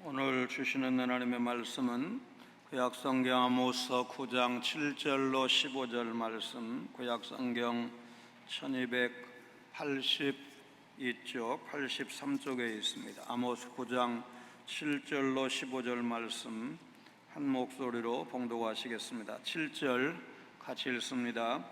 오늘 주시는 하나님의 말씀은 구약성경 아모스 9장 7절로 15절 말씀, 구약성경 1282쪽 83쪽에 있습니다. 아모스 9장 7절로 15절 말씀 한 목소리로 봉독하시겠습니다. 7절 같이 읽습니다.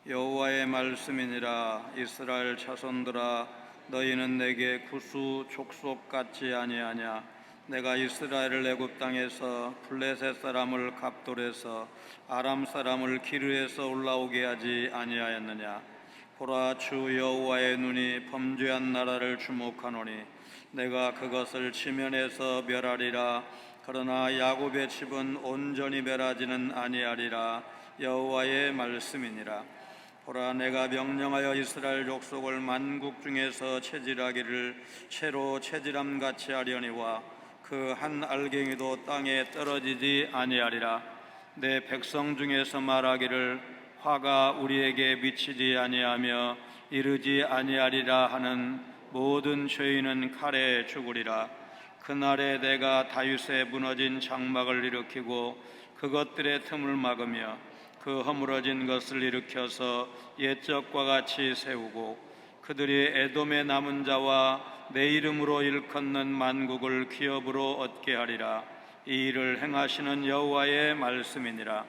여호와의 말씀이니라. 이스라엘 자손들아, 너희는 내게 구수 족속 같지 아니하냐? 내가 이스라엘을 애굽 땅에서 블레셋 사람을 갑돌에서 아람 사람을 기르에서 올라오게 하지 아니하였느냐? 보라, 주 여호와의 눈이 범죄한 나라를 주목하노니 내가 그것을 지면에서 멸하리라. 그러나 야곱의 집은 온전히 멸하지는 아니하리라. 여호와의 말씀이니라. 보라, 내가 명령하여 이스라엘 족속을 만국 중에서 체질하기를 채로 체질함같이 하려니와 그 한 알갱이도 땅에 떨어지지 아니하리라. 내 백성 중에서 말하기를 화가 우리에게 미치지 아니하며 이르지 아니하리라 하는 모든 죄인은 칼에 죽으리라. 그날에 내가 다윗의 무너진 장막을 일으키고 그것들의 틈을 막으며 그 허물어진 것을 일으켜서 옛적과 같이 세우고 그들이 에돔의 남은 자와 내 이름으로 일컫는 만국을 기업으로 얻게 하리라. 이 일을 행하시는 여호와의 말씀이니라.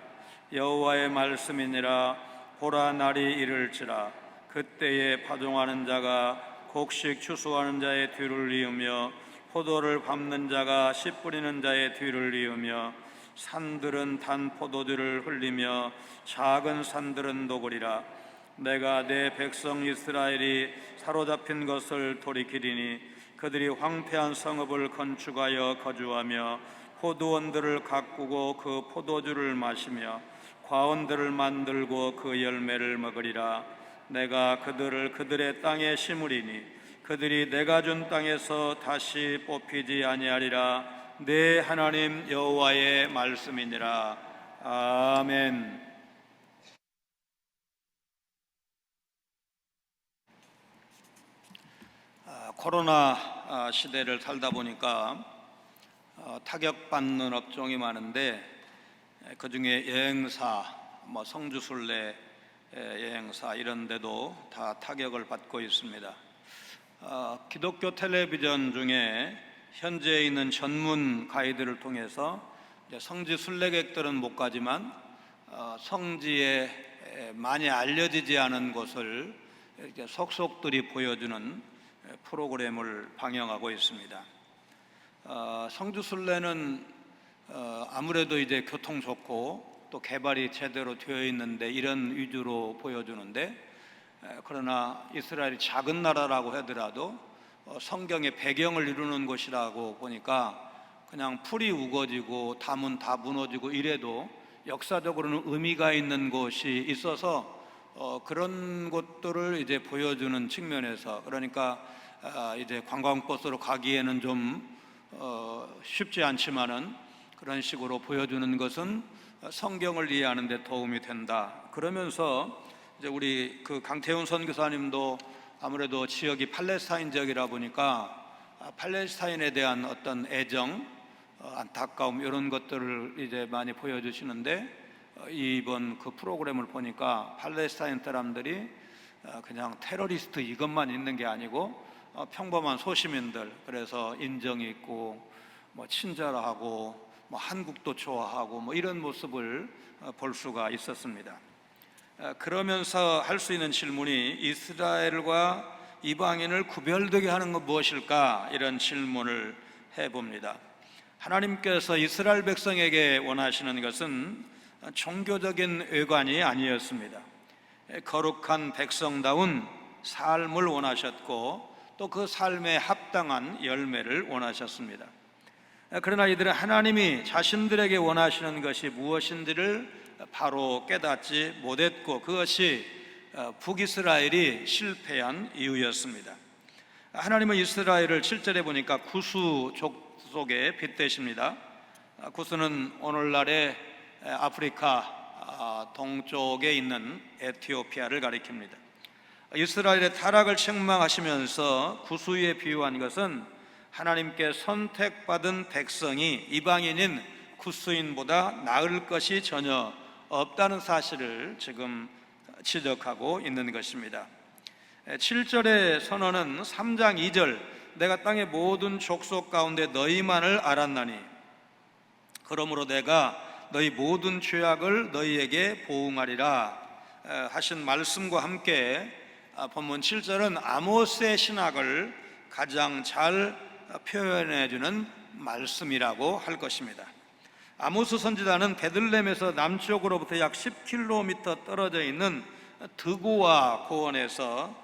여호와의 말씀이니라. 보라, 날이 이를지라. 그때에 파종하는 자가 곡식 추수하는 자의 뒤를 이으며 포도를 밟는 자가 씨 뿌리는 자의 뒤를 이으며 산들은 단 포도주를 흘리며 작은 산들은 녹으리라. 내가 내 백성 이스라엘이 사로잡힌 것을 돌이키리니 그들이 황폐한 성읍을 건축하여 거주하며 포도원들을 가꾸고 그 포도주를 마시며 과원들을 만들고 그 열매를 먹으리라. 내가 그들을 그들의 땅에 심으리니 그들이 내가 준 땅에서 다시 뽑히지 아니하리라. 내 하나님 여호와의 말씀이니라. 아멘. 코로나 시대를 살다 보니까 타격받는 업종이 많은데 그 중에 여행사, 성주순례 여행사 이런 데도 다 타격을 받고 있습니다. 기독교 텔레비전 중에 현재 있는 전문 가이드를 통해서 성지 순례객들은 못 가지만 성지에 많이 알려지지 않은 곳을 속속들이 보여주는 프로그램을 방영하고 있습니다. 성주 순례는 아무래도 이제 교통 좋고 또 개발이 제대로 되어 있는데 이런 위주로 보여주는데, 그러나 이스라엘이 작은 나라라고 하더라도 성경의 배경을 이루는 곳이라고 보니까 그냥 풀이 우거지고 담은 다 무너지고 이래도 역사적으로는 의미가 있는 곳이 있어서 그런 것들을 이제 보여주는 측면에서, 그러니까 이제 관광버스로 가기에는 좀 쉽지 않지만은 그런 식으로 보여주는 것은 성경을 이해하는 데 도움이 된다. 그러면서 이제 우리 그 강태훈 선교사님도 아무래도 지역이 팔레스타인 지역이라 보니까 팔레스타인에 대한 어떤 애정, 안타까움 이런 것들을 이제 많이 보여주시는데, 이번 그 프로그램을 보니까 팔레스타인 사람들이 그냥 테러리스트 이것만 있는 게 아니고 평범한 소시민들, 그래서 인정이 있고 친절하고 한국도 좋아하고 이런 모습을 볼 수가 있었습니다. 그러면서 할 수 있는 질문이 이스라엘과 이방인을 구별되게 하는 건 무엇일까? 이런 질문을 해봅니다. 하나님께서 이스라엘 백성에게 원하시는 것은 종교적인 외관이 아니었습니다. 거룩한 백성다운 삶을 원하셨고 또 그 삶에 합당한 열매를 원하셨습니다. 그러나 이들은 하나님이 자신들에게 원하시는 것이 무엇인지를 바로 깨닫지 못했고 그것이 북이스라엘이 실패한 이유였습니다. 하나님은 이스라엘을 7절에 보니까 구수 족속에 빗대십니다. 구수는 오늘날의 아프리카 동쪽에 있는 에티오피아를 가리킵니다. 이스라엘의 타락을 책망하시면서 구수에 비유한 것은 하나님께 선택받은 백성이 이방인인 구스인보다 나을 것이 전혀 없다는 사실을 지금 지적하고 있는 것입니다. 7절의 선언은 3장 2절 내가 땅의 모든 족속 가운데 너희만을 알았나니 그러므로 내가 너희 모든 죄악을 너희에게 보응하리라 하신 말씀과 함께 본문 7절은 아모스의 신학을 가장 잘 표현해 주는 말씀이라고 할 것입니다. 아모스 선지자는 베들레헴에서 남쪽으로부터 약 10km 떨어져 있는 드고와 고원에서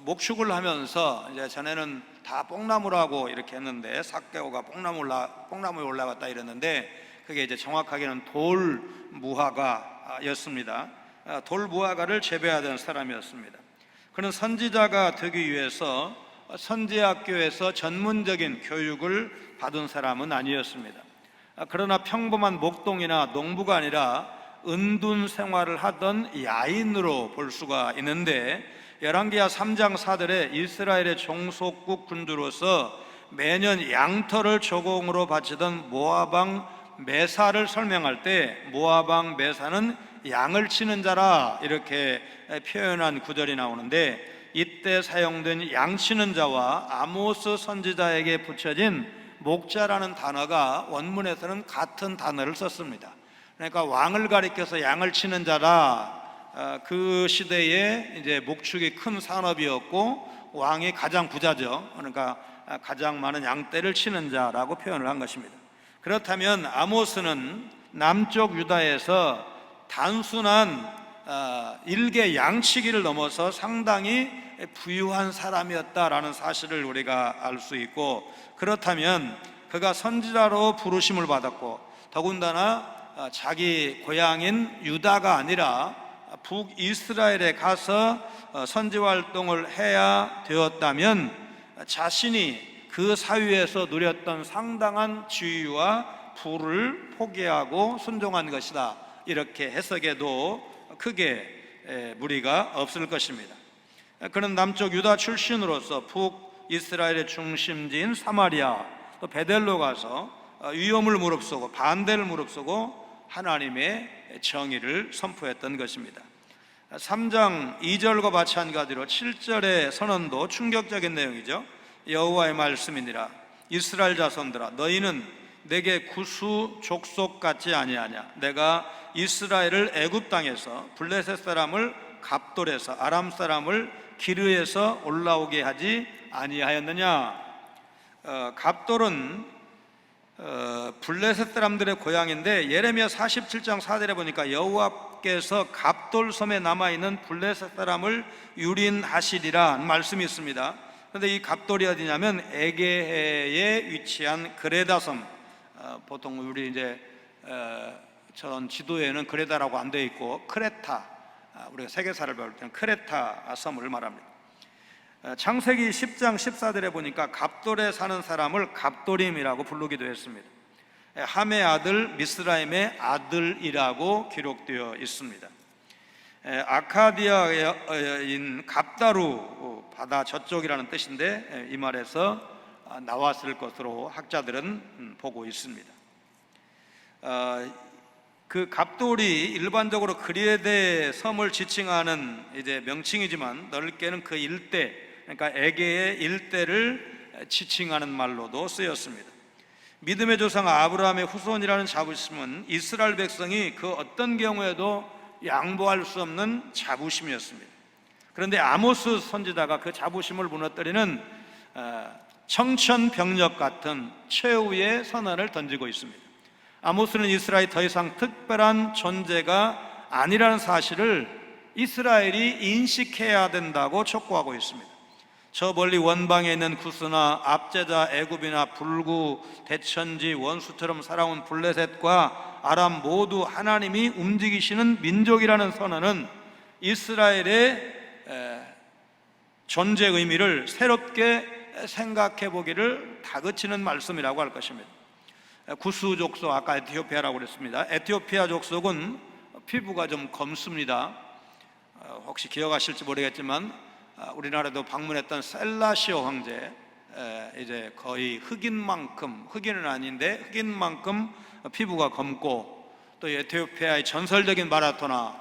목축을 하면서 이제 전에는 다 뽕나무라고 이렇게 했는데 삭개오가 뽕나무에 올라갔다 이랬는데 그게 이제 정확하게는 돌 무화과였습니다. 돌 무화과를 재배하던 사람이었습니다. 그는 선지자가 되기 위해서 선지학교에서 전문적인 교육을 받은 사람은 아니었습니다. 그러나 평범한 목동이나 농부가 아니라 은둔 생활을 하던 야인으로 볼 수가 있는데 열왕기하 3장 4절에 이스라엘의 종속국 군주로서 매년 양털을 조공으로 바치던 모압왕 메사를 설명할 때 모압왕 메사는 양을 치는 자라 이렇게 표현한 구절이 나오는데 이때 사용된 양 치는 자와 아모스 선지자에게 붙여진 목자라는 단어가 원문에서는 같은 단어를 썼습니다. 그러니까 왕을 가리켜서 양을 치는 자라. 그 시대에 이제 목축이 큰 산업이었고 왕이 가장 부자죠. 그러니까 가장 많은 양떼를 치는 자라고 표현을 한 것입니다. 그렇다면 아모스는 남쪽 유다에서 단순한 일개 양치기를 넘어서 상당히 부유한 사람이었다라는 사실을 우리가 알 수 있고, 그렇다면 그가 선지자로 부르심을 받았고 더군다나 자기 고향인 유다가 아니라 북이스라엘에 가서 선지 활동을 해야 되었다면 자신이 그 사회에서 누렸던 상당한 지위와 부를 포기하고 순종한 것이다, 이렇게 해석해도 크게 무리가 없을 것입니다. 그는 남쪽 유다 출신으로서 북이스라엘의 중심지인 사마리아 또 베델로 가서 위험을 무릅쓰고 반대를 무릅쓰고 하나님의 정의를 선포했던 것입니다. 3장 2절과 마찬가지로 7절의 선언도 충격적인 내용이죠. 여호와의 말씀이니라. 이스라엘 자손들아, 너희는 내게 구수 족속 같지 아니하냐. 내가 이스라엘을 애굽 땅에서 블레셋 사람을 갑돌에서 아람 사람을 기르에서 올라오게 하지 아니하였느냐. 갑돌은 블레셋 사람들의 고향인데 예레미야 47장 4절에 보니까 여호와께서 갑돌 섬에 남아있는 블레셋 사람을 유린하시리라 말씀이 있습니다. 그런데 이 갑돌이 어디냐면 에게해에 위치한 그레다 섬, 보통 우리 이제 전 지도에는 그레다라고 안 되어 있고 크레타, 우리가 세계사를 배울 때는 크레타 섬을 말합니다. 창세기 10장 14절에 보니까 갑돌에 사는 사람을 갑돌임이라고 부르기도 했습니다. 함의 아들 미스라임의 아들이라고 기록되어 있습니다. 아카디아인 갑다루, 바다 저쪽이라는 뜻인데 이 말에서 나왔을 것으로 학자들은 보고 있습니다. 그 갑돌이 일반적으로 그리에데 섬을 지칭하는 이제 명칭이지만 넓게는 그 일대, 그러니까 에게의 일대를 지칭하는 말로도 쓰였습니다. 믿음의 조상 아브라함의 후손이라는 자부심은 이스라엘 백성이 그 어떤 경우에도 양보할 수 없는 자부심이었습니다. 그런데 아모스 선지자가 그 자부심을 무너뜨리는 청천벽력 같은 최후의 선언을 던지고 있습니다. 아모스는 이스라엘이 더 이상 특별한 존재가 아니라는 사실을 이스라엘이 인식해야 된다고 촉구하고 있습니다. 저 멀리 원방에 있는 구스나 압제자 애굽이나 불구 대천지 원수처럼 살아온 블레셋과 아람 모두 하나님이 움직이시는 민족이라는 선언은 이스라엘의 존재 의미를 새롭게 생각해 보기를 다그치는 말씀이라고 할 것입니다. 구스 족속, 아까 에티오피아라고 그랬습니다. 에티오피아 족속은 피부가 좀 검습니다. 혹시 기억하실지 모르겠지만 우리나라도 방문했던 셀라시오 황제, 이제 거의 흑인만큼, 흑인은 아닌데 흑인만큼 피부가 검고, 또 에티오피아의 전설적인 마라토너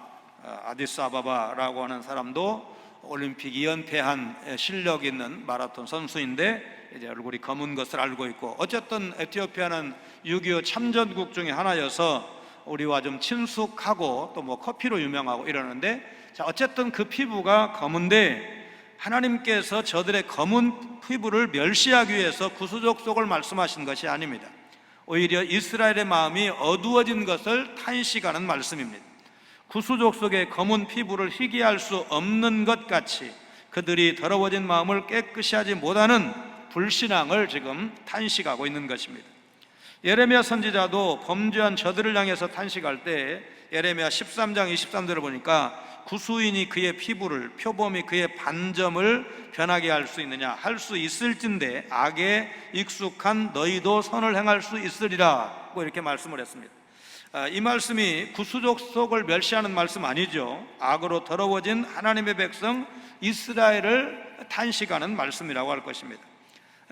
아디스아바바라고 하는 사람도 올림픽 2연패한 실력 있는 마라톤 선수인데 이제 얼굴이 검은 것을 알고 있고, 어쨌든 에티오피아는 6.25 참전국 중에 하나여서 우리와 좀 친숙하고 또 뭐 커피로 유명하고 이러는데, 자, 어쨌든 그 피부가 검은데 하나님께서 저들의 검은 피부를 멸시하기 위해서 구수족속을 말씀하신 것이 아닙니다. 오히려 이스라엘의 마음이 어두워진 것을 탄식하는 말씀입니다. 구수족속의 검은 피부를 희귀할 수 없는 것 같이 그들이 더러워진 마음을 깨끗이 하지 못하는 불신앙을 지금 탄식하고 있는 것입니다. 예레미야 선지자도 범죄한 저들을 향해서 탄식할 때 예레미야 13장 23절을 보니까 구수인이 그의 피부를, 표범이 그의 반점을 변하게 할 수 있느냐, 할 수 있을진데 악에 익숙한 너희도 선을 행할 수 있으리라 고 이렇게 말씀을 했습니다. 이 말씀이 구수족속을 멸시하는 말씀 아니죠. 악으로 더러워진 하나님의 백성 이스라엘을 탄식하는 말씀이라고 할 것입니다.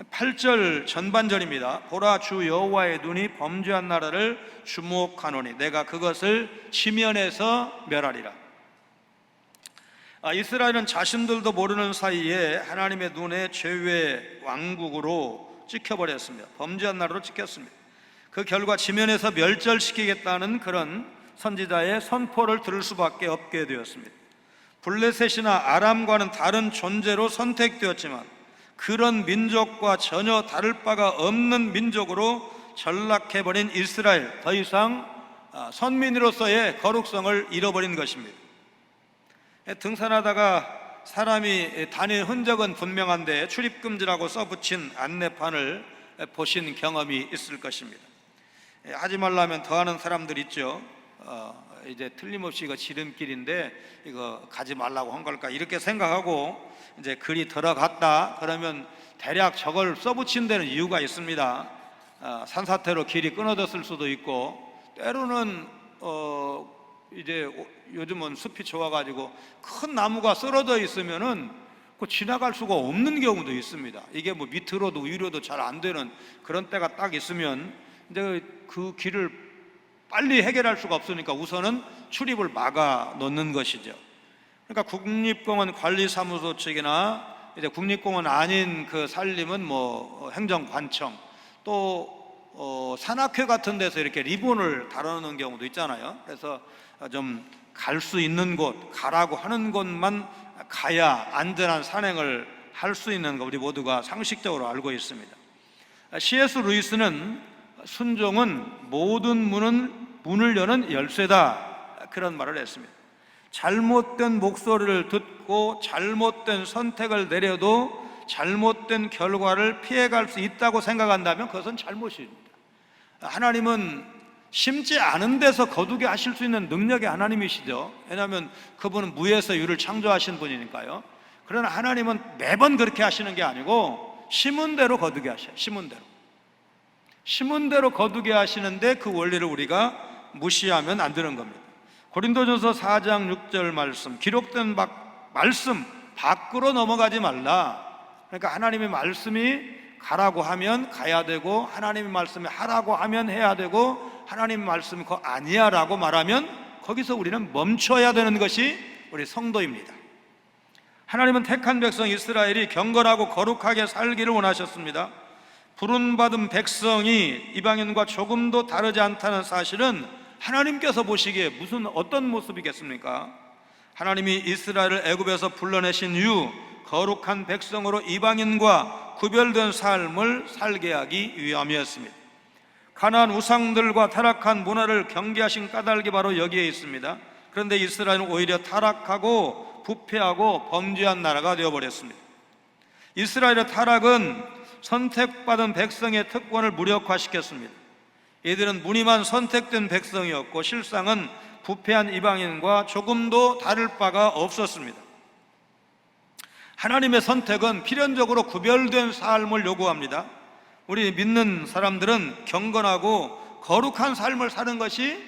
8절 전반절입니다. 보라, 주 여호와의 눈이 범죄한 나라를 주목하노니 내가 그것을 지면에서 멸하리라. 이스라엘은 자신들도 모르는 사이에 하나님의 눈에 죄의 왕국으로 찍혀버렸습니다. 범죄한 나라로 찍혔습니다. 그 결과 지면에서 멸절시키겠다는 그런 선지자의 선포를 들을 수밖에 없게 되었습니다. 블레셋이나 아람과는 다른 존재로 선택되었지만 그런 민족과 전혀 다를 바가 없는 민족으로 전락해버린 이스라엘, 더 이상 선민으로서의 거룩성을 잃어버린 것입니다. 등산하다가 사람이 다닌 흔적은 분명한데 출입금지라고 써붙인 안내판을 보신 경험이 있을 것입니다. 하지 말라면 더 하는 사람들 있죠. 이제 틀림없이 이거 지름길인데 이거 가지 말라고 한 걸까 이렇게 생각하고 이제 글이 들어갔다 그러면 대략 저걸 써붙인 데는 이유가 있습니다. 산사태로 길이 끊어졌을 수도 있고, 때로는 이제 요즘은 숲이 좋아가지고 큰 나무가 쓰러져 있으면은 그 지나갈 수가 없는 경우도 있습니다. 이게 뭐 밑으로도 위로도 잘 안 되는 그런 때가 딱 있으면 이제 그 길을 빨리 해결할 수가 없으니까 우선은 출입을 막아 놓는 것이죠. 그러니까 국립공원 관리사무소 측이나 이제 국립공원 아닌 그 산림은 뭐 행정관청, 또 산악회 같은 데서 이렇게 리본을 달아놓는 경우도 있잖아요. 그래서 좀 갈 수 있는 곳, 가라고 하는 곳만 가야 안전한 산행을 할 수 있는 거 우리 모두가 상식적으로 알고 있습니다. C.S. 루이스는 순종은 모든 문을 여는 열쇠다 그런 말을 했습니다. 잘못된 목소리를 듣고 잘못된 선택을 내려도 잘못된 결과를 피해갈 수 있다고 생각한다면 그것은 잘못입니다. 하나님은 심지 않은 데서 거두게 하실 수 있는 능력의 하나님이시죠. 왜냐하면 그분은 무에서 유를 창조하신 분이니까요. 그러나 하나님은 매번 그렇게 하시는 게 아니고 심은 대로 거두게 하셔요. 심은 대로 거두게 하시는데 그 원리를 우리가 무시하면 안 되는 겁니다. 고린도전서 4장 6절 말씀, 기록된 말씀 밖으로 넘어가지 말라. 그러니까 하나님의 말씀이 가라고 하면 가야 되고, 하나님의 말씀이 하라고 하면 해야 되고, 하나님의 말씀이 그거 아니야 라고 말하면 거기서 우리는 멈춰야 되는 것이 우리 성도입니다. 하나님은 택한 백성 이스라엘이 경건하고 거룩하게 살기를 원하셨습니다. 부름받은 백성이 이방인과 조금도 다르지 않다는 사실은 하나님께서 보시기에 어떤 모습이겠습니까? 하나님이 이스라엘을 애굽에서 불러내신 이후 거룩한 백성으로 이방인과 구별된 삶을 살게 하기 위함이었습니다. 가나안 우상들과 타락한 문화를 경계하신 까닭이 바로 여기에 있습니다. 그런데 이스라엘은 오히려 타락하고 부패하고 범죄한 나라가 되어버렸습니다. 이스라엘의 타락은 선택받은 백성의 특권을 무력화시켰습니다. 이들은 무늬만 선택된 백성이었고 실상은 부패한 이방인과 조금도 다를 바가 없었습니다. 하나님의 선택은 필연적으로 구별된 삶을 요구합니다. 우리 믿는 사람들은 경건하고 거룩한 삶을 사는 것이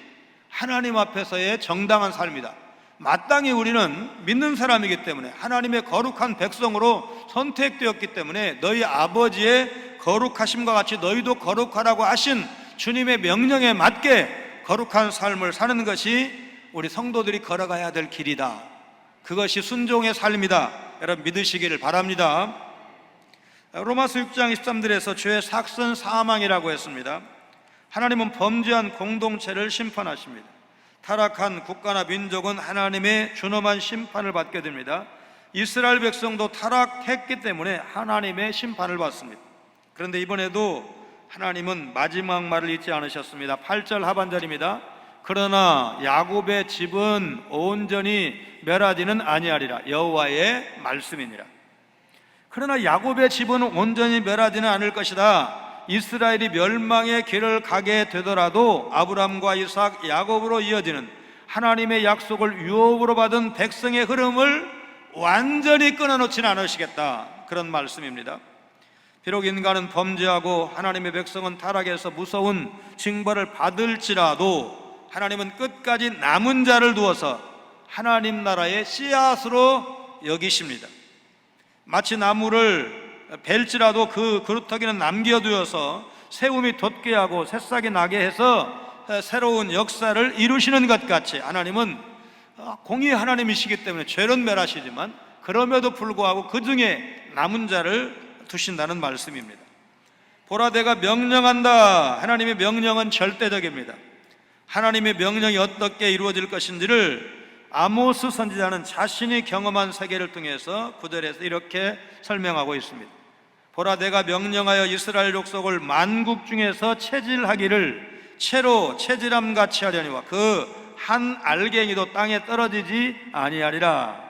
하나님 앞에서의 정당한 삶이다. 마땅히 우리는 믿는 사람이기 때문에 하나님의 거룩한 백성으로 선택되었기 때문에 너희 아버지의 거룩하심과 같이 너희도 거룩하라고 하신 주님의 명령에 맞게 거룩한 삶을 사는 것이 우리 성도들이 걸어가야 될 길이다. 그것이 순종의 삶이다. 여러분 믿으시기를 바랍니다. 로마서 6장 23절에서 죄의 삭선 사망이라고 했습니다. 하나님은 범죄한 공동체를 심판하십니다. 타락한 국가나 민족은 하나님의 준엄한 심판을 받게 됩니다. 이스라엘 백성도 타락했기 때문에 하나님의 심판을 받습니다. 그런데 이번에도 하나님은 마지막 말을 잊지 않으셨습니다. 8절 하반절입니다. 그러나 야곱의 집은 온전히 멸하지는 아니하리라. 여호와의 말씀이니라. 그러나 야곱의 집은 온전히 멸하지는 않을 것이다. 이스라엘이 멸망의 길을 가게 되더라도 아브람과 이삭, 야곱으로 이어지는 하나님의 약속을 유업으로 받은 백성의 흐름을 완전히 끊어놓지는 않으시겠다. 그런 말씀입니다. 비록 인간은 범죄하고 하나님의 백성은 타락해서 무서운 징벌을 받을지라도 하나님은 끝까지 남은 자를 두어서 하나님 나라의 씨앗으로 여기십니다. 마치 나무를 벨지라도 그 그루터기는 남겨두어서 새움이 돋게 하고 새싹이 나게 해서 새로운 역사를 이루시는 것 같이 하나님은 공의 하나님이시기 때문에 죄는 멸하시지만 그럼에도 불구하고 그 중에 남은 자를 두신다는 말씀입니다. 보라 내가 명령한다. 하나님의 명령은 절대적입니다. 하나님의 명령이 어떻게 이루어질 것인지를 아모스 선지자는 자신이 경험한 세계를 통해서 9절에서 이렇게 설명하고 있습니다. 보라 내가 명령하여 이스라엘 족속을 만국 중에서 체질하기를 채로 체질함같이 하려니와 그 한 알갱이도 땅에 떨어지지 아니하리라.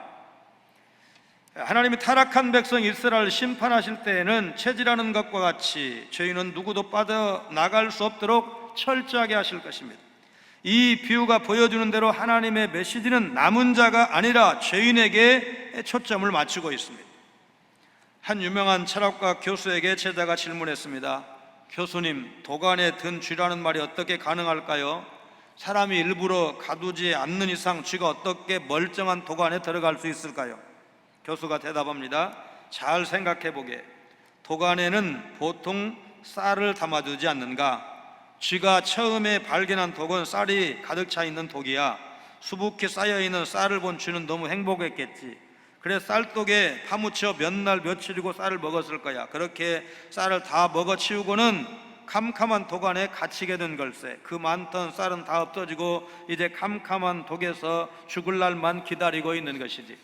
하나님이 타락한 백성 이스라엘을 심판하실 때에는 체질하는 것과 같이 죄인은 누구도 빠져나갈 수 없도록 철저하게 하실 것입니다. 이 비유가 보여주는 대로 하나님의 메시지는 남은 자가 아니라 죄인에게 초점을 맞추고 있습니다. 한 유명한 철학과 교수에게 제자가 질문했습니다. 교수님, 도간에 든 쥐라는 말이 어떻게 가능할까요? 사람이 일부러 가두지 않는 이상 쥐가 어떻게 멀쩡한 도간에 들어갈 수 있을까요? 교수가 대답합니다. 잘 생각해 보게. 도간에는 보통 쌀을 담아두지 않는가? 쥐가 처음에 발견한 독은 쌀이 가득 차 있는 독이야. 수북히 쌓여있는 쌀을 본 쥐는 너무 행복했겠지. 그래서 쌀독에 파묻혀 몇 날 며칠이고 쌀을 먹었을 거야. 그렇게 쌀을 다 먹어치우고는 캄캄한 독 안에 갇히게 된 걸세. 그 많던 쌀은 다 없어지고 이제 캄캄한 독에서 죽을 날만 기다리고 있는 것이지.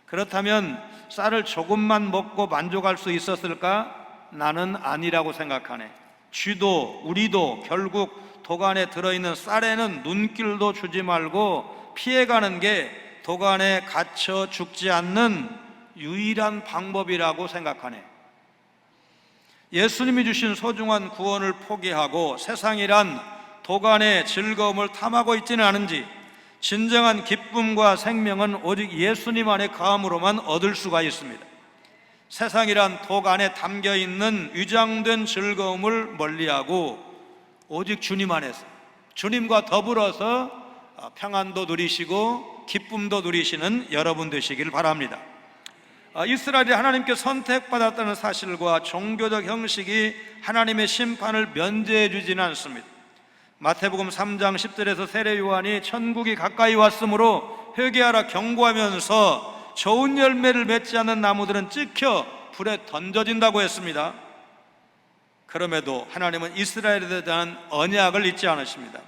그렇다면 쌀을 조금만 먹고 만족할 수 있었을까? 나는 아니라고 생각하네. 쥐도 우리도 결국 독 안에 들어있는 쌀에는 눈길도 주지 말고 피해가는 게 독 안에 갇혀 죽지 않는 유일한 방법이라고 생각하네. 예수님이 주신 소중한 구원을 포기하고 세상이란 독 안의 즐거움을 탐하고 있지는 않은지 진정한 기쁨과 생명은 오직 예수님 안에 거함으로만 얻을 수가 있습니다. 세상이란 독 안에 담겨있는 위장된 즐거움을 멀리하고 오직 주님 안에서 주님과 더불어서 평안도 누리시고 기쁨도 누리시는 여러분 되시길 바랍니다. 이스라엘이 하나님께 선택받았다는 사실과 종교적 형식이 하나님의 심판을 면제해 주지는 않습니다. 마태복음 3장 10절에서 세례 요한이 천국이 가까이 왔으므로 회개하라 경고하면서 좋은 열매를 맺지 않는 나무들은 찍혀 불에 던져진다고 했습니다. 그럼에도 하나님은 이스라엘에 대한 언약을 잊지 않으십니다.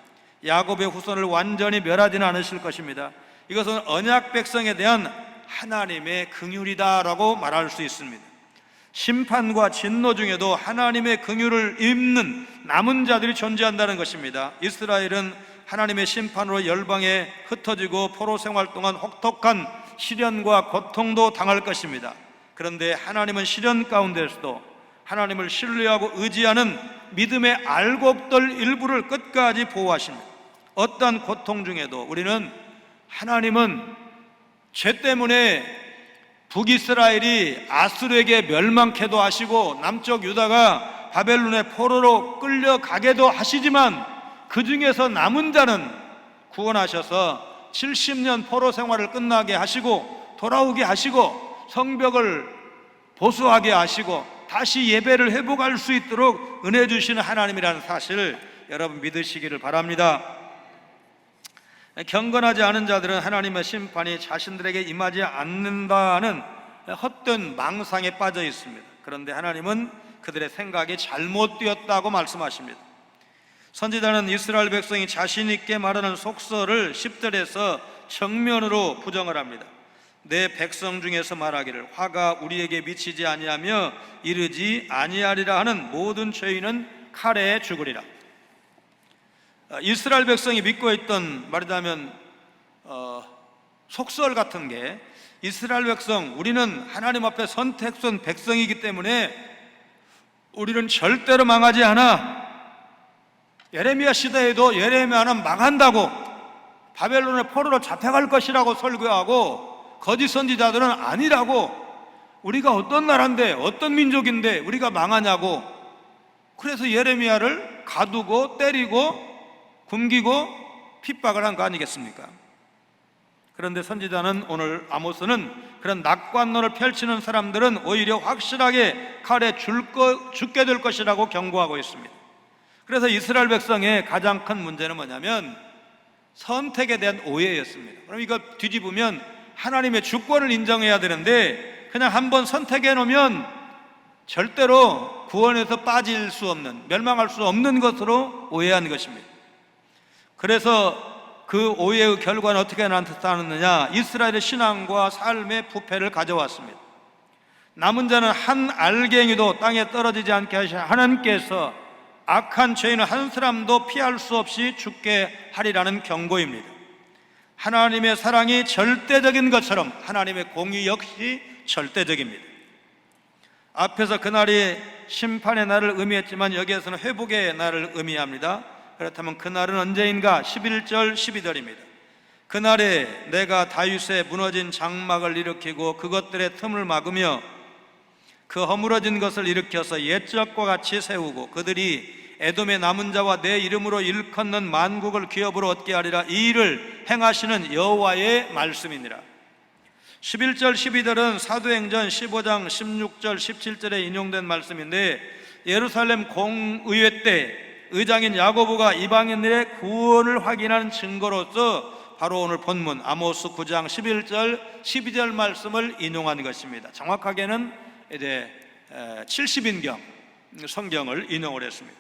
야곱의 후손을 완전히 멸하지는 않으실 것입니다. 이것은 언약 백성에 대한 하나님의 긍휼이다라고 말할 수 있습니다. 심판과 진노 중에도 하나님의 긍휼을 입는 남은 자들이 존재한다는 것입니다. 이스라엘은 하나님의 심판으로 열방에 흩어지고 포로 생활 동안 혹독한 시련과 고통도 당할 것입니다. 그런데 하나님은 시련 가운데서도 하나님을 신뢰하고 의지하는 믿음의 알곡들 일부를 끝까지 보호하십니다. 어떠한 고통 중에도 우리는 하나님은 죄 때문에 북이스라엘이 아수르에게 멸망케도 하시고 남쪽 유다가 바벨론의 포로로 끌려가게도 하시지만 그 중에서 남은 자는 구원하셔서 70년 포로 생활을 끝나게 하시고 돌아오게 하시고 성벽을 보수하게 하시고 다시 예배를 회복할 수 있도록 은혜 주시는 하나님이라는 사실을 여러분 믿으시기를 바랍니다. 경건하지 않은 자들은 하나님의 심판이 자신들에게 임하지 않는다는 헛된 망상에 빠져 있습니다. 그런데 하나님은 그들의 생각이 잘못되었다고 말씀하십니다. 선지자는 이스라엘 백성이 자신 있게 말하는 속설을 10절에서 정면으로 부정을 합니다. 내 백성 중에서 말하기를 화가 우리에게 미치지 아니하며 이르지 아니하리라 하는 모든 죄인은 칼에 죽으리라. 이스라엘 백성이 믿고 있던 말하자면 속설 같은 게, 이스라엘 백성, 우리는 하나님 앞에 선택된 백성이기 때문에 우리는 절대로 망하지 않아. 예레미야 시대에도 예레미야는 망한다고, 바벨론의 포로로 잡혀갈 것이라고 설교하고, 거짓 선지자들은 아니라고, 우리가 어떤 나라인데 어떤 민족인데 우리가 망하냐고. 그래서 예레미야를 가두고 때리고 굶기고 핍박을 한 거 아니겠습니까? 그런데 선지자는, 오늘 아모스는 그런 낙관론을 펼치는 사람들은 오히려 확실하게 칼에 죽게 될 것이라고 경고하고 있습니다. 그래서 이스라엘 백성의 가장 큰 문제는 뭐냐면 선택에 대한 오해였습니다. 그럼 이거 뒤집으면 하나님의 주권을 인정해야 되는데 그냥 한번 선택해 놓으면 절대로 구원에서 빠질 수 없는, 멸망할 수 없는 것으로 오해한 것입니다. 그래서 그 오해의 결과는 어떻게 나타났느냐? 이스라엘의 신앙과 삶의 부패를 가져왔습니다. 남은 자는 한 알갱이도 땅에 떨어지지 않게 하시는 하나님께서 악한 죄인은 한 사람도 피할 수 없이 죽게 하리라는 경고입니다. 하나님의 사랑이 절대적인 것처럼 하나님의 공의 역시 절대적입니다. 앞에서 그날이 심판의 날을 의미했지만 여기에서는 회복의 날을 의미합니다. 그렇다면 그날은 언제인가? 11절 12절입니다. 그날에 내가 다윗의 무너진 장막을 일으키고 그것들의 틈을 막으며 그 허물어진 것을 일으켜서 옛적과 같이 세우고 그들이 에돔의 남은 자와 내 이름으로 일컫는 만국을 기업으로 얻게 하리라. 이 일을 행하시는 여호와의 말씀이니라. 11절 12절은 사도행전 15장 16절 17절에 인용된 말씀인데, 예루살렘 공의회 때 의장인 야고보가 이방인들의 구원을 확인하는 증거로서 바로 오늘 본문 아모스 9장 11절 12절 말씀을 인용한 것입니다. 정확하게는 이제 70인경 성경을 인용을 했습니다.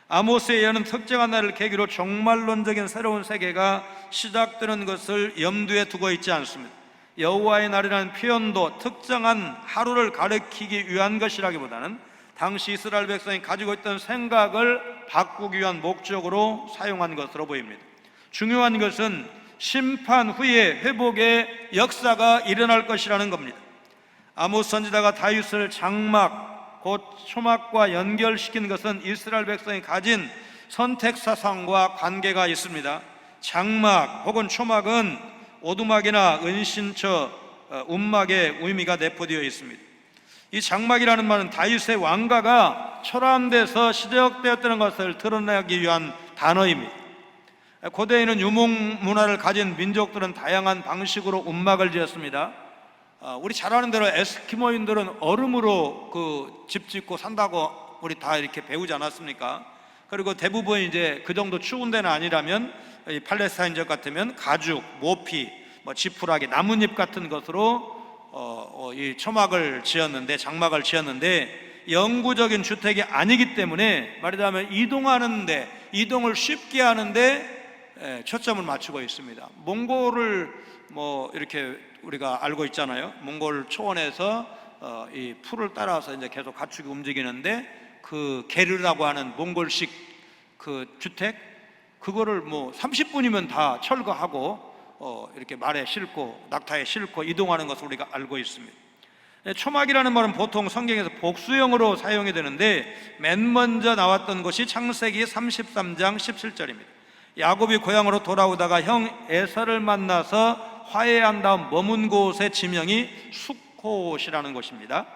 아모스의 예언은 특정한 날을 계기로 종말론적인 새로운 세계가 시작되는 것을 염두에 두고 있지 않습니다. 여호와의 날이라는 표현도 특정한 하루를 가리키기 위한 것이라기보다는 당시 이스라엘 백성이 가지고 있던 생각을 바꾸기 위한 목적으로 사용한 것으로 보입니다. 중요한 것은 심판 후에 회복의 역사가 일어날 것이라는 겁니다. 아모스 선지자가 다윗을 장막, 곧 초막과 연결시킨 것은 이스라엘 백성이 가진 선택 사상과 관계가 있습니다. 장막 혹은 초막은 오두막이나 은신처, 움막의 의미가 내포되어 있습니다. 이 장막이라는 말은 다윗의 왕가가 초람돼서 시적되었다는 것을 드러내기 위한 단어입니다. 고대에는 유목 문화를 가진 민족들은 다양한 방식으로 움막을 지었습니다. 우리 잘 아는 대로 에스키모인들은 얼음으로 그 집 짓고 산다고 우리 다 이렇게 배우지 않았습니까? 그리고 대부분 이제 그 정도 추운 데는 아니라면 이 팔레스타인족 같으면 가죽, 모피, 지푸라기, 나뭇잎 같은 것으로 이 초막을 지었는데, 장막을 지었는데 영구적인 주택이 아니기 때문에 말하자면 이동을 쉽게 하는데 초점을 맞추고 있습니다. 몽골을 이렇게 우리가 알고 있잖아요. 몽골 초원에서 이 풀을 따라서 이제 계속 가축이 움직이는데 그 게르라고 하는 몽골식 그 주택, 그거를 30분이면 다 철거하고 이렇게 말에 싣고 낙타에 싣고 이동하는 것을 우리가 알고 있습니다. 초막이라는 말은 보통 성경에서 복수형으로 사용이 되는데 맨 먼저 나왔던 것이 창세기 33장 17절입니다. 야곱이 고향으로 돌아오다가 형 에서를 만나서 화해한 다음 머문 곳의 지명이 수콧이라는 곳입니다.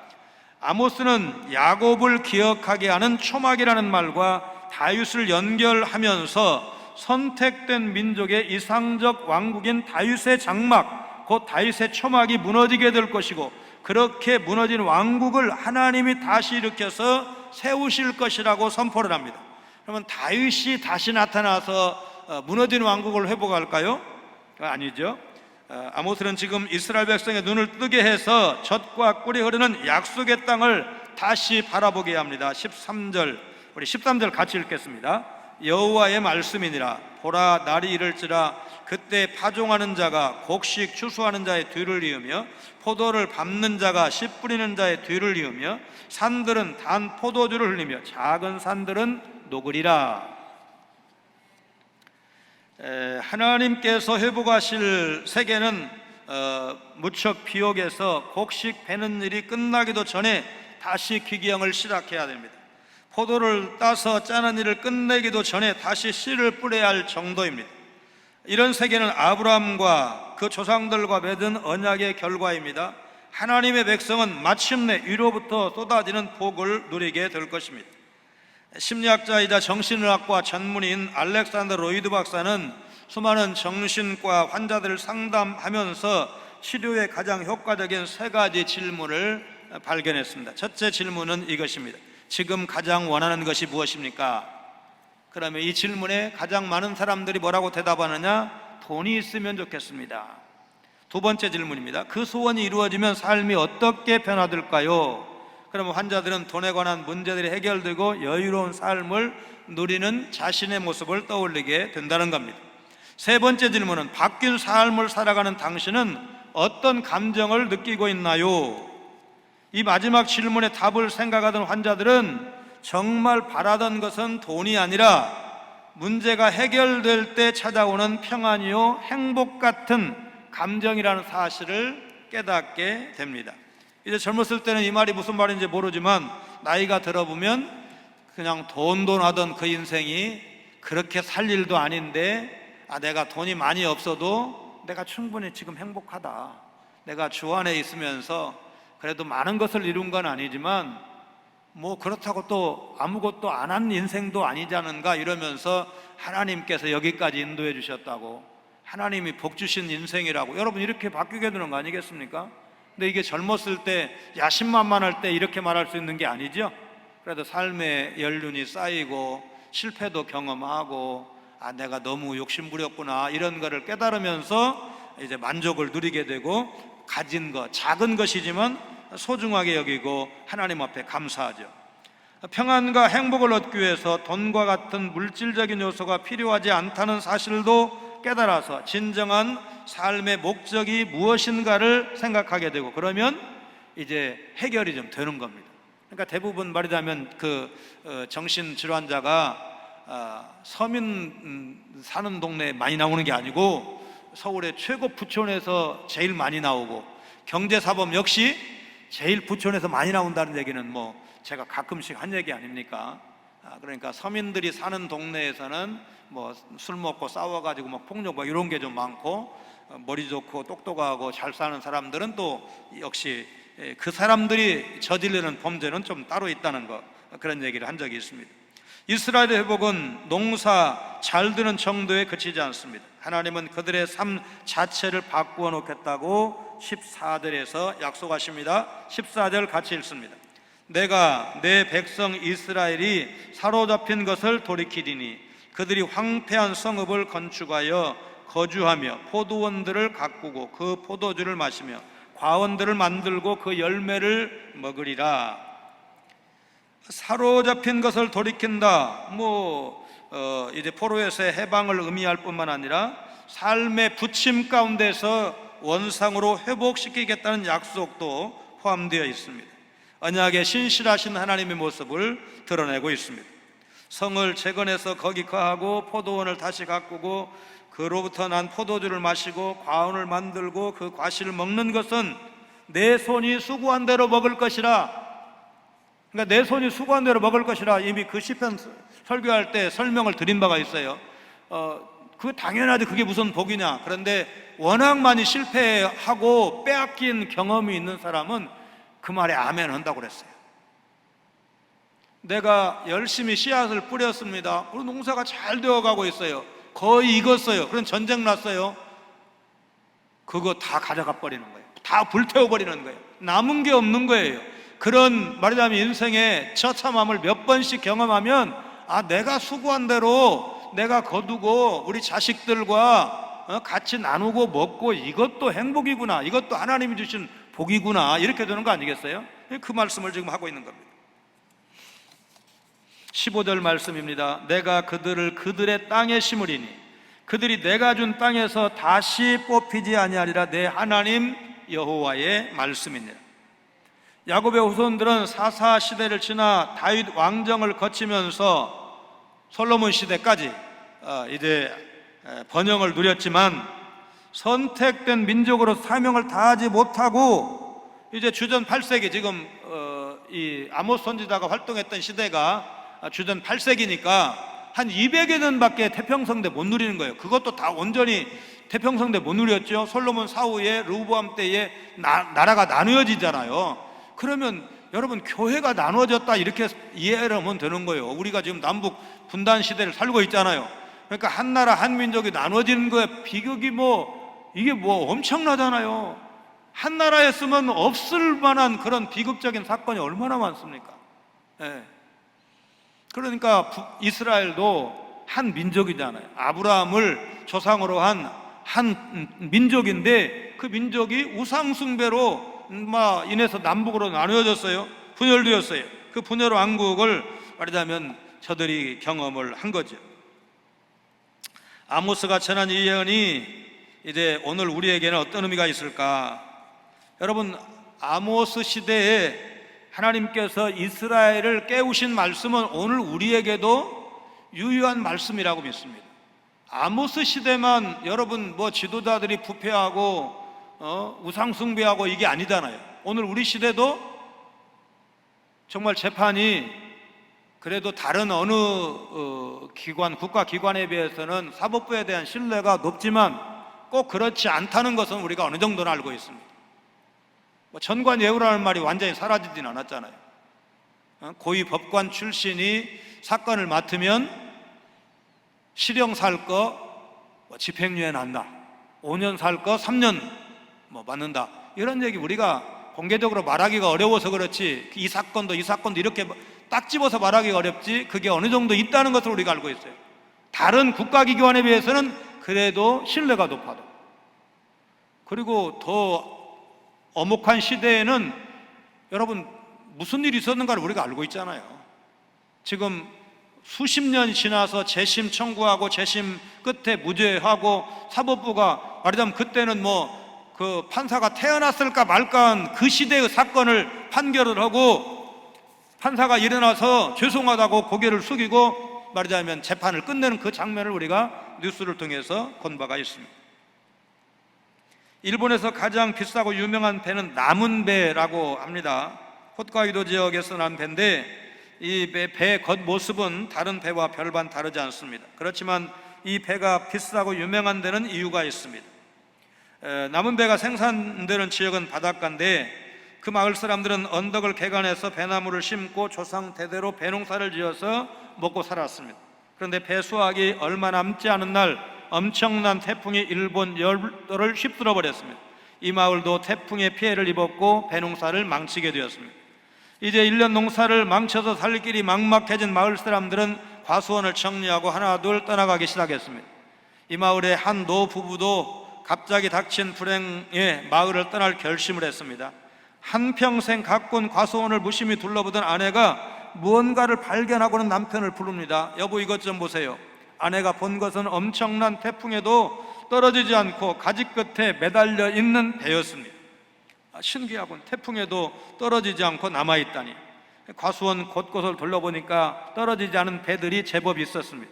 아모스는 야곱을 기억하게 하는 초막이라는 말과 다윗을 연결하면서 선택된 민족의 이상적 왕국인 다윗의 장막, 곧 다윗의 초막이 무너지게 될 것이고, 그렇게 무너진 왕국을 하나님이 다시 일으켜서 세우실 것이라고 선포를 합니다. 그러면 다윗이 다시 나타나서 무너진 왕국을 회복할까요? 아니죠. 아모스는 지금 이스라엘 백성의 눈을 뜨게 해서 젖과 꿀이 흐르는 약속의 땅을 다시 바라보게 합니다. 13절, 우리 13절 같이 읽겠습니다. 여호와의 말씀이니라. 보라, 날이 이를지라 그때 파종하는 자가 곡식 추수하는 자의 뒤를 이으며 포도를 밟는 자가 씨 뿌리는 자의 뒤를 이으며 산들은 단 포도주를 흘리며 작은 산들은 녹으리라. 하나님께서 회복하실 세계는 무척 비옥에서 곡식 베는 일이 끝나기도 전에 다시 귀경을 시작해야 됩니다. 포도를 따서 짜는 일을 끝내기도 전에 다시 씨를 뿌려야 할 정도입니다. 이런 세계는 아브라함과 그 조상들과 맺은 언약의 결과입니다. 하나님의 백성은 마침내 위로부터 쏟아지는 복을 누리게 될 것입니다. 심리학자이자 정신의학과 전문의인 알렉산더 로이드 박사는 수많은 정신과 환자들을 상담하면서 치료에 가장 효과적인 세 가지 질문을 발견했습니다. 첫째 질문은 이것입니다. 지금 가장 원하는 것이 무엇입니까? 그러면 이 질문에 가장 많은 사람들이 뭐라고 대답하느냐? 돈이 있으면 좋겠습니다. 두 번째 질문입니다. 그 소원이 이루어지면 삶이 어떻게 변화될까요? 그러면 환자들은 돈에 관한 문제들이 해결되고 여유로운 삶을 누리는 자신의 모습을 떠올리게 된다는 겁니다. 세 번째 질문은 바뀐 삶을 살아가는 당신은 어떤 감정을 느끼고 있나요? 이 마지막 질문에 답을 생각하던 환자들은 정말 바라던 것은 돈이 아니라 문제가 해결될 때 찾아오는 평안이요 행복 같은 감정이라는 사실을 깨닫게 됩니다. 이제 젊었을 때는 이 말이 무슨 말인지 모르지만 나이가 들어보면 그냥 돈 하던 그 인생이 그렇게 살 일도 아닌데, 내가 돈이 많이 없어도 내가 충분히 지금 행복하다, 내가 주 안에 있으면서 그래도 많은 것을 이룬 건 아니지만 뭐 그렇다고 또 아무것도 안 한 인생도 아니지 않은가, 이러면서 하나님께서 여기까지 인도해 주셨다고, 하나님이 복 주신 인생이라고 여러분 이렇게 바뀌게 되는 거 아니겠습니까? 근데 이게 젊었을 때 야심만만할 때 이렇게 말할 수 있는 게 아니죠. 그래도 삶의 연륜이 쌓이고 실패도 경험하고 내가 너무 욕심부렸구나 이런 거를 깨달으면서 이제 만족을 누리게 되고 가진 것, 작은 것이지만 소중하게 여기고 하나님 앞에 감사하죠. 평안과 행복을 얻기 위해서 돈과 같은 물질적인 요소가 필요하지 않다는 사실도 깨달아서 진정한 삶의 목적이 무엇인가를 생각하게 되고, 그러면 이제 해결이 좀 되는 겁니다. 그러니까 대부분 말하자면 정신질환자가 서민 사는 동네에 많이 나오는 게 아니고 서울의 최고 부촌에서 제일 많이 나오고, 경제사범 역시 제일 부촌에서 많이 나온다는 얘기는 뭐 제가 가끔씩 한 얘기 아닙니까? 그러니까 서민들이 사는 동네에서는 뭐 술 먹고 싸워가지고 막 폭력 막 이런 게 좀 많고, 머리 좋고 똑똑하고 잘 사는 사람들은 또 역시 그 사람들이 저지르는 범죄는 좀 따로 있다는 거, 그런 얘기를 한 적이 있습니다. 이스라엘의 회복은 농사 잘 드는 정도에 그치지 않습니다. 하나님은 그들의 삶 자체를 바꾸어 놓겠다고 14절에서 약속하십니다. 14절 같이 읽습니다. 내가 내 백성 이스라엘이 사로잡힌 것을 돌이키리니 그들이 황폐한 성읍을 건축하여 거주하며 포도원들을 가꾸고 그 포도주를 마시며 과원들을 만들고 그 열매를 먹으리라. 사로잡힌 것을 돌이킨다, 이제 포로에서의 해방을 의미할 뿐만 아니라 삶의 부침 가운데서 원상으로 회복시키겠다는 약속도 포함되어 있습니다. 언약에 신실하신 하나님의 모습을 드러내고 있습니다. 성을 재건해서 거기 거하고 포도원을 다시 가꾸고 그로부터 난 포도주를 마시고 과원을 만들고 그 과실을 먹는 것은 내 손이 수고한 대로 먹을 것이라. 그러니까 내 손이 수고한 대로 먹을 것이라 이미 그 시편 설교할 때 설명을 드린 바가 있어요. 그 당연하지, 그게 무슨 복이냐. 그런데 워낙 많이 실패하고 빼앗긴 경험이 있는 사람은 그 말에 아멘 한다고 그랬어요. 내가 열심히 씨앗을 뿌렸습니다. 우리 농사가 잘 되어가고 있어요. 거의 익었어요. 그런 전쟁 났어요. 그거 다 가져가 버리는 거예요. 다 불태워 버리는 거예요. 남은 게 없는 거예요. 그런 말하자면 인생의 처참함을 몇 번씩 경험하면, 내가 수고한 대로 내가 거두고 우리 자식들과 같이 나누고 먹고, 이것도 행복이구나, 이것도 하나님이 주신 복이구나, 이렇게 되는 거 아니겠어요? 그 말씀을 지금 하고 있는 겁니다. 15절 말씀입니다. 내가 그들을 그들의 땅에 심으리니 그들이 내가 준 땅에서 다시 뽑히지 아니하리라. 내 하나님 여호와의 말씀이니라. 야곱의 후손들은 사사 시대를 지나 다윗 왕정을 거치면서 솔로몬 시대까지 이제 번영을 누렸지만, 선택된 민족으로 사명을 다하지 못하고 이제 주전 8세기, 지금 이 아모스 선지자가 활동했던 시대가 주전 8세기니까 한 200여 년밖에 태평성대 못 누리는 거예요. 그것도 다 온전히 태평성대 못 누렸죠. 솔로몬 사후에 르호보암 때에 나라가 나누어지잖아요. 그러면 여러분, 교회가 나누어졌다 이렇게 이해를 하면 되는 거예요. 우리가 지금 남북 분단 시대를 살고 있잖아요. 그러니까 한 나라 한 민족이 나누어지는 거에 비극이 이게 엄청나잖아요. 한 나라였으면 없을 만한 그런 비극적인 사건이 얼마나 많습니까? 그러니까 이스라엘도 한 민족이잖아요. 아브라함을 조상으로 한 민족인데, 그 민족이 우상숭배로 인해서 남북으로 나누어졌어요. 분열되었어요. 그 분열 왕국을 말하자면 저들이 경험을 한 거죠. 아모스가 전한 이 예언이 이제 오늘 우리에게는 어떤 의미가 있을까? 여러분, 아모스 시대에 하나님께서 이스라엘을 깨우신 말씀은 오늘 우리에게도 유효한 말씀이라고 믿습니다. 아모스 시대만 여러분 지도자들이 부패하고 우상 숭배하고 이게 아니잖아요. 오늘 우리 시대도 정말 재판이 그래도 다른 어느 기관, 국가기관에 비해서는 사법부에 대한 신뢰가 높지만 꼭 그렇지 않다는 것은 우리가 어느 정도는 알고 있습니다. 전관예우라는 말이 완전히 사라지진 않았잖아요. 고위 법관 출신이 사건을 맡으면 실형 살 거 집행유예 난다, 5년 살 거 3년 받는다, 이런 얘기 우리가 공개적으로 말하기가 어려워서 그렇지, 이 사건도 이렇게 딱 집어서 말하기가 어렵지, 그게 어느 정도 있다는 것을 우리가 알고 있어요. 다른 국가기관에 비해서는 그래도 신뢰가 높아도. 그리고 더 엄혹한 시대에는 여러분 무슨 일이 있었는가를 우리가 알고 있잖아요. 지금 수십 년 지나서 재심 청구하고 재심 끝에 무죄하고, 사법부가 말하자면 그때는 그 판사가 태어났을까 말까한 그 시대의 사건을 판결을 하고, 판사가 일어나서 죄송하다고 고개를 숙이고 말하자면 재판을 끝내는 그 장면을 우리가 뉴스를 통해서 본 바가 있습니다. 일본에서 가장 비싸고 유명한 배는 나문배라고 합니다. 홋카이도 지역에서 난 배인데, 이 배 겉모습은 다른 배와 별반 다르지 않습니다. 그렇지만 이 배가 비싸고 유명한 데는 이유가 있습니다. 나문배가 생산되는 지역은 바닷가인데, 그 마을 사람들은 언덕을 개간해서 배나무를 심고 조상 대대로 배농사를 지어서 먹고 살았습니다. 그런데 배 수확이 얼마 남지 않은 날 엄청난 태풍이 일본 열도를 휩쓸어 버렸습니다. 이 마을도 태풍의 피해를 입었고 배농사를 망치게 되었습니다. 이제 1년 농사를 망쳐서 살 길이 막막해진 마을 사람들은 과수원을 정리하고 하나둘 떠나가기 시작했습니다. 이 마을의 한 노부부도 갑자기 닥친 불행에 마을을 떠날 결심을 했습니다. 한평생 가꾼 과수원을 무심히 둘러보던 아내가 무언가를 발견하고는 남편을 부릅니다. 여보, 이것 좀 보세요. 아내가 본 것은 엄청난 태풍에도 떨어지지 않고 가지 끝에 매달려 있는 배였습니다. 신기하군. 태풍에도 떨어지지 않고 남아있다니. 과수원 곳곳을 둘러보니까 떨어지지 않은 배들이 제법 있었습니다.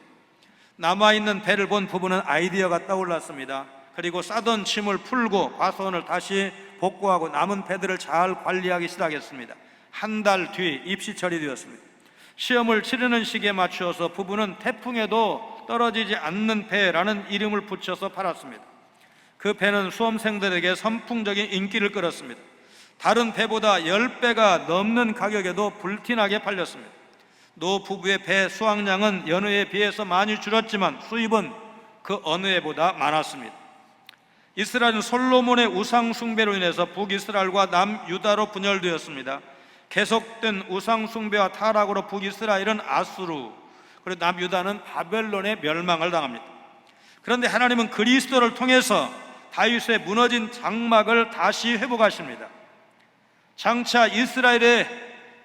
남아있는 배를 본 부부는 아이디어가 떠올랐습니다. 그리고 싸던 짐을 풀고 과수원을 다시 복구하고 남은 배들을 잘 관리하기 시작했습니다. 한 달 뒤 입시철이 되었습니다. 시험을 치르는 시기에 맞추어서 부부는 태풍에도 떨어지지 않는 배라는 이름을 붙여서 팔았습니다. 그 배는 수험생들에게 선풍적인 인기를 끌었습니다. 다른 배보다 10배가 넘는 가격에도 불티나게 팔렸습니다. 노 부부의 배 수확량은 연휴에 비해서 많이 줄었지만 수입은 그 어느 해보다 많았습니다. 이스라엘은 솔로몬의 우상 숭배로 인해서 북이스라엘과 남유다로 분열되었습니다. 계속된 우상 숭배와 타락으로 북이스라엘은 아수르, 그리고 남유다는 바벨론의 멸망을 당합니다. 그런데 하나님은 그리스도를 통해서 다윗의 무너진 장막을 다시 회복하십니다. 장차 이스라엘의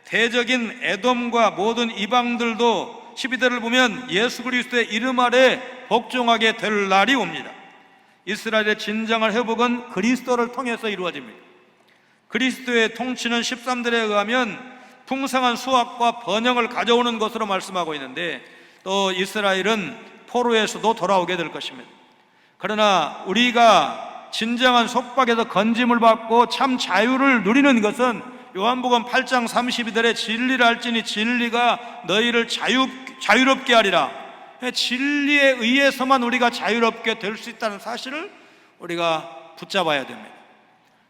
대적인 에돔과 모든 이방들도 12절을 보면 예수 그리스도의 이름 아래 복종하게 될 날이 옵니다. 이스라엘의 진정한 회복은 그리스도를 통해서 이루어집니다. 그리스도의 통치는 13절에 의하면 풍성한 수확과 번영을 가져오는 것으로 말씀하고 있는데, 또 이스라엘은 포로에서도 돌아오게 될 것입니다. 그러나 우리가 진정한 속박에서 건짐을 받고 참 자유를 누리는 것은 요한복음 8장 32절에 진리를 알지니 진리가 너희를 자유롭게 하리라. 진리에 의해서만 우리가 자유롭게 될 수 있다는 사실을 우리가 붙잡아야 됩니다.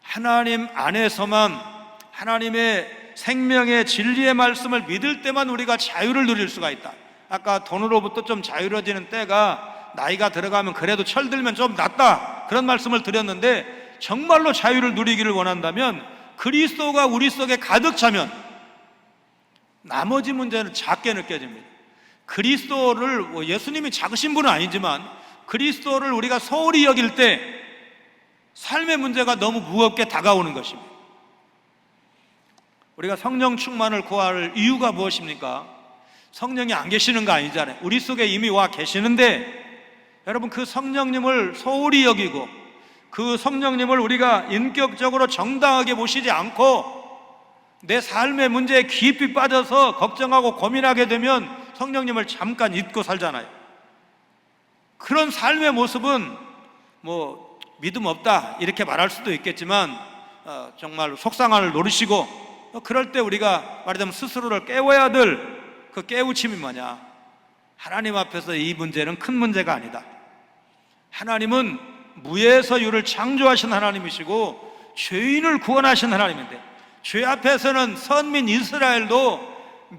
하나님 안에서만, 하나님의 생명의 진리의 말씀을 믿을 때만 우리가 자유를 누릴 수가 있다. 아까 돈으로부터 좀 자유로워지는 때가 나이가 들어가면 그래도 철들면 좀 낫다, 그런 말씀을 드렸는데, 정말로 자유를 누리기를 원한다면 그리스도가 우리 속에 가득 차면 나머지 문제는 작게 느껴집니다. 그리스도를, 예수님이 작으신 분은 아니지만 그리스도를 우리가 소홀히 여길 때 삶의 문제가 너무 무겁게 다가오는 것입니다. 우리가 성령 충만을 구할 이유가 무엇입니까? 성령이 안 계시는 거 아니잖아요. 우리 속에 이미 와 계시는데, 여러분, 그 성령님을 소홀히 여기고 그 성령님을 우리가 인격적으로 정당하게 보시지 않고 내 삶의 문제에 깊이 빠져서 걱정하고 고민하게 되면 성령님을 잠깐 잊고 살잖아요. 그런 삶의 모습은 뭐 믿음 없다 이렇게 말할 수도 있겠지만, 정말 속상함을 노리시고, 그럴 때 우리가 말하자면 스스로를 깨워야 될 그 깨우침이 뭐냐? 하나님 앞에서 이 문제는 큰 문제가 아니다. 하나님은 무에서 유를 창조하신 하나님이시고 죄인을 구원하신 하나님인데, 죄 앞에서는 선민 이스라엘도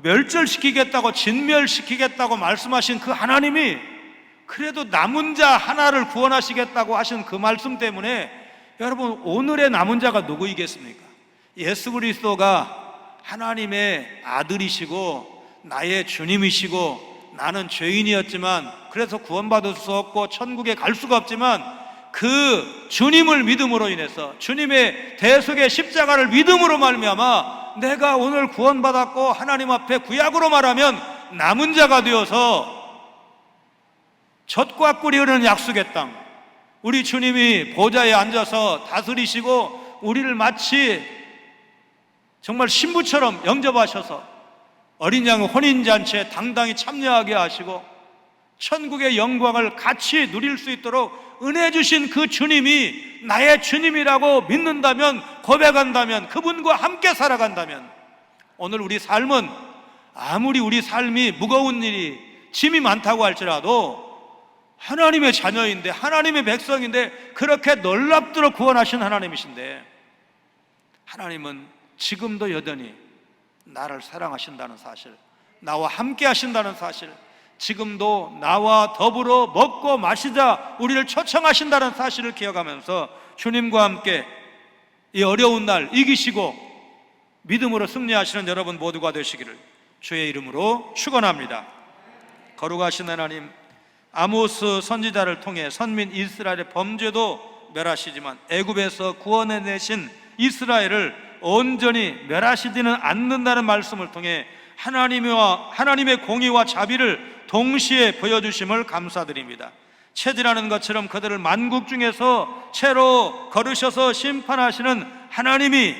멸절시키겠다고, 진멸시키겠다고 말씀하신 그 하나님이 그래도 남은 자 하나를 구원하시겠다고 하신 그 말씀 때문에, 여러분, 오늘의 남은 자가 누구이겠습니까? 예수 그리스도가 하나님의 아들이시고 나의 주님이시고, 나는 죄인이었지만 그래서 구원받을 수 없고 천국에 갈 수가 없지만 그 주님을 믿음으로 인해서, 주님의 대속의 십자가를 믿음으로 말미암아 내가 오늘 구원받았고 하나님 앞에 구약으로 말하면 남은 자가 되어서 젖과 꿀이 흐르는 약속의 땅, 우리 주님이 보좌에 앉아서 다스리시고 우리를 마치 정말 신부처럼 영접하셔서 어린 양 혼인잔치에 당당히 참여하게 하시고 천국의 영광을 같이 누릴 수 있도록 은혜 주신 그 주님이 나의 주님이라고 믿는다면, 고백한다면, 그분과 함께 살아간다면, 오늘 우리 삶은 아무리 우리 삶이 무거운 일이, 짐이 많다고 할지라도 하나님의 자녀인데, 하나님의 백성인데, 그렇게 놀랍도록 구원하신 하나님이신데, 하나님은 지금도 여전히 나를 사랑하신다는 사실, 나와 함께 하신다는 사실, 지금도 나와 더불어 먹고 마시자 우리를 초청하신다는 사실을 기억하면서 주님과 함께 이 어려운 날 이기시고 믿음으로 승리하시는 여러분 모두가 되시기를 주의 이름으로 축원합니다. 거룩하신 하나님, 아모스 선지자를 통해 선민 이스라엘의 범죄도 멸하시지만 애굽에서 구원해내신 이스라엘을 온전히 멸하시지는 않는다는 말씀을 통해 하나님의 공의와 자비를 동시에 보여주심을 감사드립니다. 체질하는 것처럼 그들을 만국 중에서 채로 거르셔서 심판하시는 하나님이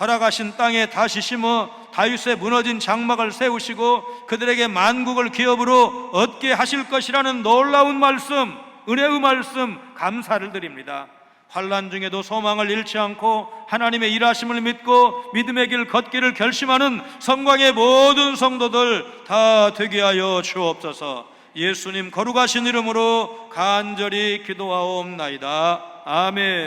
허락하신 땅에 다시 심어 다윗의 무너진 장막을 세우시고 그들에게 만국을 기업으로 얻게 하실 것이라는 놀라운 말씀, 은혜의 말씀 감사를 드립니다. 환난 중에도 소망을 잃지 않고 하나님의 일하심을 믿고 믿음의 길 걷기를 결심하는 성광의 모든 성도들 다 되게 하여 주옵소서. 예수님 거룩하신 이름으로 간절히 기도하옵나이다. 아멘.